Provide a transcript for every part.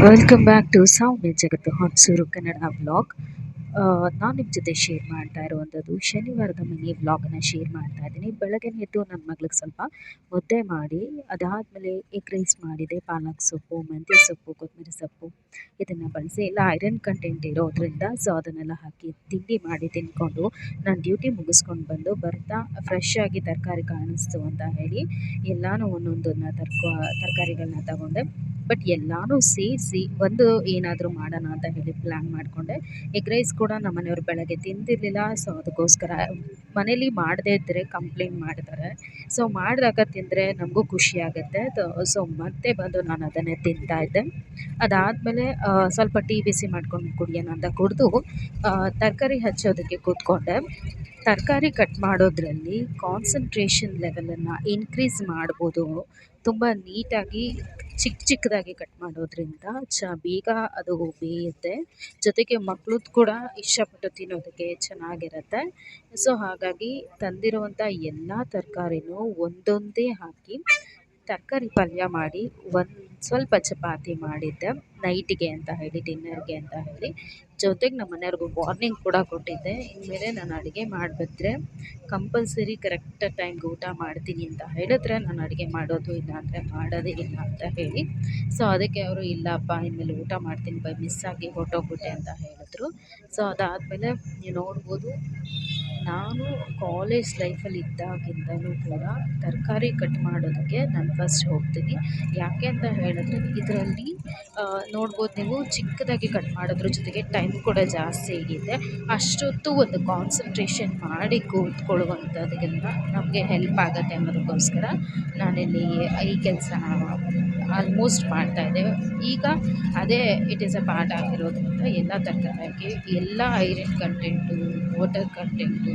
Welcome back to ಸೌಮ್ಯ ಜಗತ್ತು Hosur Kannada vlog. ನಾನು ನಿಮ್ಮ ಜೊತೆ ಶೇರ್ ಮಾಡ್ತಾ ಇರುವಂಥದ್ದು ಶನಿವಾರದ ಮಿನಿ ವ್ಲಾಗನ್ನು ಶೇರ್ ಮಾಡ್ತಾ ಇದ್ದೀನಿ. ಬೆಳಗ್ಗೆ ಎದ್ದು ನನ್ನ ಮಗಳಿಗೆ ಸ್ವಲ್ಪ ಮುದ್ದೆ ಮಾಡಿ, ಅದಾದಮೇಲೆ ಎಗ್ ರೈಸ್ ಮಾಡಿದೆ. ಪಾಲಕ್ ಸೊಪ್ಪು, ಮೆಂತ್ಯ ಸೊಪ್ಪು, ಕೊತ್ತಂಬರಿ ಸೊಪ್ಪು ಇದನ್ನು ಬಳಸಿ ಎಲ್ಲ ಐರನ್ ಕಂಟೆಂಟ್ ಇರೋದ್ರಿಂದ ಸೊ ಅದನ್ನೆಲ್ಲ ಹಾಕಿ ತಿಂಡಿ ಮಾಡಿ ತಿಂದ್ಕೊಂಡು ನಾನು ಡ್ಯೂಟಿ ಮುಗಿಸ್ಕೊಂಡು ಬಂದು ಬರ್ತಾ ಫ್ರೆಶ್ ಆಗಿ ತರಕಾರಿ ಕಾಣಿಸ್ತು ಅಂತ ಹೇಳಿ ಎಲ್ಲನೂ ಒಂದೊಂದನ್ನು ತರಕಾರಿಗಳನ್ನ ತಗೊಂಡೆ. ಬಟ್ ಎಲ್ಲನೂ ಸೇರಿಸಿ ಒಂದು ಏನಾದರೂ ಮಾಡೋಣ ಅಂತ ಹೇಳಿ ಪ್ಲ್ಯಾನ್ ಮಾಡಿಕೊಂಡೆ. ಎಗ್ ರೈಸ್ ಕೂಡ ನಮ್ಮ ಮನೆಯವ್ರು ಬೆಳಗ್ಗೆ ತಿಂದಿರಲಿಲ್ಲ. ಸೊ ಅದಕ್ಕೋಸ್ಕರ ಮನೇಲಿ ಮಾಡದೇ ಇದ್ದರೆ ಕಂಪ್ಲೇಂಟ್ ಮಾಡ್ತಾರೆ. ಸೊ ಮಾಡಿದಾಗ ತಿಂದರೆ ನಮಗೂ ಖುಷಿಯಾಗುತ್ತೆ. ಸೊ ಮತ್ತೆ ಬಂದು ನಾನು ಅದನ್ನೇ ತಿಂತಾಯಿದ್ದೆ. ಅದಾದಮೇಲೆ ಸ್ವಲ್ಪ ಟೀ ಬಿಸಿ ಮಾಡ್ಕೊಂಡು ಕುಡಿಯೋಣ ಅಂತ ಕುಡಿದು ತರಕಾರಿ ಹಚ್ಚೋದಕ್ಕೆ ಕೂತ್ಕೊಂಡೆ. ತರಕಾರಿ ಕಟ್ ಮಾಡೋದ್ರಲ್ಲಿ ಕಾನ್ಸಂಟ್ರೇಷನ್ ಲೆವೆಲನ್ನು ಇನ್ಕ್ರೀಸ್ ಮಾಡ್ಬೋದು. ತುಂಬ ನೀಟಾಗಿ ಚಿಕ್ಕದಾಗಿ ಕಟ್ ಮಾಡೋದ್ರಿಂದ ಬೇಗ ಅದು ಬೇಯುತ್ತೆ. ಜೊತೆಗೆ ಮಕ್ಕಳು ಕೂಡ ಇಷ್ಟಪಟ್ಟು ತಿನ್ನೋದಕ್ಕೆ ಚೆನ್ನಾಗಿರುತ್ತೆ. ಸೊ ಹಾಗಾಗಿ ತಂದಿರುವಂಥ ಎಲ್ಲ ತರಕಾರಿನೂ ಒಂದೊಂದೇ ಹಾಕಿ ತರಕಾರಿ ಪಲ್ಯ ಮಾಡಿ ಒಂದು ಸ್ವಲ್ಪ ಚಪಾತಿ ಮಾಡಿದ್ದೆ ನೈಟಿಗೆ ಅಂತ ಹೇಳಿ, ಡಿನ್ನರ್ಗೆ ಅಂತ ಹೇಳಿ. ಜೊತೆಗೆ ನಮ್ಮ ಮನೆಯವ್ರಿಗೂ ವಾರ್ನಿಂಗ್ ಕೂಡ ಕೊಟ್ಟಿದ್ದೆ, ಇನ್ಮೇಲೆ ನಾನು ಅಡುಗೆ ಮಾಡಿಬಿಟ್ರೆ ಕಂಪಲ್ಸರಿ ಕರೆಕ್ಟ್ ಟೈಮ್ಗೆ ಊಟ ಮಾಡ್ತೀನಿ ಅಂತ ಹೇಳಿದ್ರೆ ನಾನು ಅಡುಗೆ ಮಾಡೋದು, ಇಲ್ಲ ಅಂದರೆ ಮಾಡೋದೇ ಇಲ್ಲ ಅಂತ ಹೇಳಿ. ಸೊ ಅದಕ್ಕೆ ಅವರು ಇಲ್ಲಪ್ಪ ಇನ್ಮೇಲೆ ಊಟ ಮಾಡ್ತೀನಿ ಬೈ ಮಿಸ್ಸಾಗಿ ಹೊರಟೋಗ್ಬಿಟ್ಟೆ ಅಂತ ಹೇಳಿದ್ರು. ಸೊ ಅದಾದಮೇಲೆ ನೀವು ನೋಡ್ಬೋದು, ನಾನು ಕಾಲೇಜ್ ಲೈಫಲ್ಲಿ ಇದ್ದಾಗಿಂದಲೂ ಕೂಡ ತರಕಾರಿ ಕಟ್ ಮಾಡೋದಕ್ಕೆ ನಾನು ಫಸ್ಟ್ ಹೋಗ್ತೀನಿ. ಯಾಕೆ ಅಂತ ಹೇಳಿದ್ರೆ ಇದರಲ್ಲಿ ನೋಡ್ಬೋದು ನೀವು, ಚಿಕ್ಕದಾಗಿ ಕಟ್ ಮಾಡೋದ್ರ ಜೊತೆಗೆ ಟೈಮ್ ಕೂಡ ಜಾಸ್ತಿ ಹಿಡಿಯುತ್ತೆ. ಅಷ್ಟೊತ್ತು ಒಂದು ಕಾನ್ಸಂಟ್ರೇಷನ್ ಮಾಡಿ ಕೂತ್ಕೊಳ್ಳುವಂಥದ್ದಕ್ಕಿಂತ ನಮಗೆ ಹೆಲ್ಪ್ ಆಗುತ್ತೆ ಅನ್ನೋದಕ್ಕೋಸ್ಕರ ನಾನಿಲ್ಲಿ ಈ ಕೆಲಸ ಆಲ್ಮೋಸ್ಟ್ ಮಾಡ್ತಾಯಿದ್ದೆ. ಈಗ ಅದೇ ಇಟ್ ಈಸ್ ಅ ಪಾರ್ಟ್ ಆಗಿರೋದ್ರಿಂದ ಎಲ್ಲ ತರಕಾರಿಗೆ ಎಲ್ಲ ಐರನ್ ಕಂಟೆಂಟು, ವಾಟರ್ ಕಂಟೆಂಟು,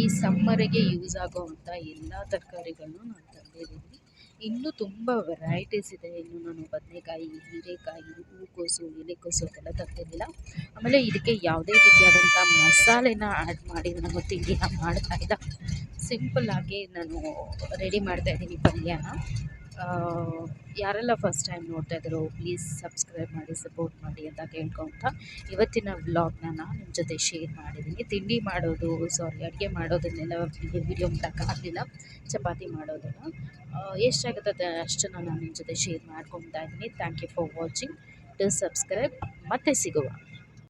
ಈ ಸಮ್ಮರಿಗೆ ಯೂಸ್ ಆಗೋವಂಥ ಎಲ್ಲ ತರಕಾರಿಗಳನ್ನು ನಾನು ತಂದಿದ್ದೀನಿ. ಇನ್ನೂ ತುಂಬ ವೆರೈಟೀಸ್ ಇದೆ. ಇನ್ನು ನಾನು ಬದನೆಕಾಯಿ, ಹೀರೆಕಾಯಿ, ಹೂಕೋಸು, ಎಲೆಕೋಸು ಅದೆಲ್ಲ ತಂದಿರಲಿಲ್ಲ. ಆಮೇಲೆ ಇದಕ್ಕೆ ಯಾವುದೇ ರೀತಿಯಾದಂಥ ಮಸಾಲೆನ ಆ್ಯಡ್ ಮಾಡಿ ನಾನು ತಿಂಡಿನ ಮಾಡ್ತಾಯಿಲ್ಲ. ಸಿಂಪಲ್ಲಾಗಿ ನಾನು ರೆಡಿ ಮಾಡ್ತಾಯಿದ್ದೀನಿ ಪಲ್ಯನ. ಯಾರೆಲ್ಲ ಫಸ್ಟ್ ಟೈಮ್ ನೋಡ್ತಾ ಇದ್ದಾರೋ ಪ್ಲೀಸ್ ಸಬ್ಸ್ಕ್ರೈಬ್ ಮಾಡಿ, ಸಪೋರ್ಟ್ ಮಾಡಿ ಅಂತ ಕೇಳ್ಕೊತ ಇವತ್ತಿನ ವ್ಲಾಗ್ನ ನಾನು ನಿಮ್ಮ ಜೊತೆ ಶೇರ್ ಮಾಡಿದ್ದೀನಿ. ತಿಂಡಿ ಮಾಡೋದು, ಅಡುಗೆ ಮಾಡೋದನ್ನೆಲ್ಲ ವಿಡಿಯೋ ಮಾಡೋಕ್ಕಾಗಲಿಲ್ಲ. ಚಪಾತಿ ಮಾಡೋದನ್ನು ಎಷ್ಟಾಗುತ್ತದೆ ಅಷ್ಟನ್ನು ನಾನು ನಿಮ್ಮ ಜೊತೆ ಶೇರ್ ಮಾಡ್ಕೊತಾ ಇದ್ದೀನಿ. Thank you for watching. To subscribe. ಮತ್ತೆ ಸಿಗುವ.